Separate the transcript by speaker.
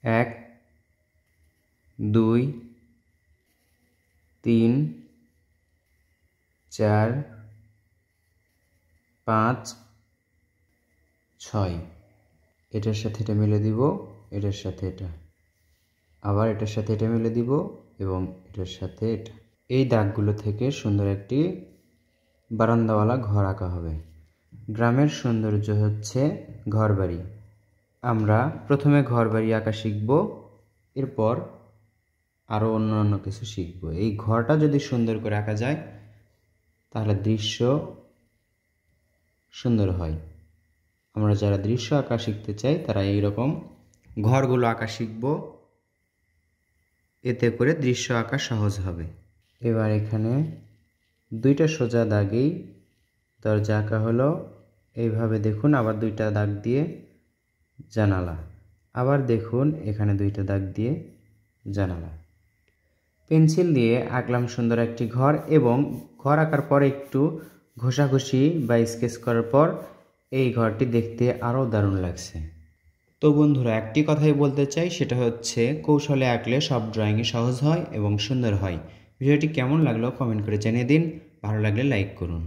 Speaker 1: 1 2 3 4 5 6 এটার সাথে এটা মিলে দিব, এটার সাথে এটা, আবার এটার সাথে এটা মিলে দিব এবং এটার সাথে এটা। এই দাগগুলো থেকে সুন্দর একটি বারান্দাওয়ালা ঘর আঁকা হবে। গ্রামের সৌন্দর্য হচ্ছে ঘরবাড়ি। আমরা প্রথমে ঘরবাড়ি আঁকা শিখব, এরপর আরও অন্যান্য কিছু শিখব। এই ঘরটা যদি সুন্দর করে আঁকা যায় তাহলে দৃশ্য সুন্দর হয়। আমরা যারা দৃশ্য আঁকা শিখতে চাই তারা এই রকম ঘরগুলো আঁকা শিখব, এতে করে দৃশ্য আঁকা সহজ হবে। এবার এখানে দুইটা সোজা দাগেই দরজা আঁকা হলো। এইভাবে দেখুন, আবার দুইটা দাগ দিয়ে জানালা, আবার দেখুন এখানে দুইটা দাগ দিয়ে জানালা। পেন্সিল দিয়ে আঁকলাম সুন্দর একটি ঘর, এবং ঘর আঁকার পর একটু ঘষাঘষি বা স্কেচ করার পর এই ঘরটি দেখতে আরও দারুণ লাগছে। তো বন্ধুরা, একটি কথাই বলতে চাই, সেটা হচ্ছে কৌশলে আঁকলে সব ড্রয়িংই সহজ হয় এবং সুন্দর হয়। ভিডিওটি কেমন লাগলো কমেন্ট করে জানিয়ে দিন, ভালো লাগলে লাইক করুন।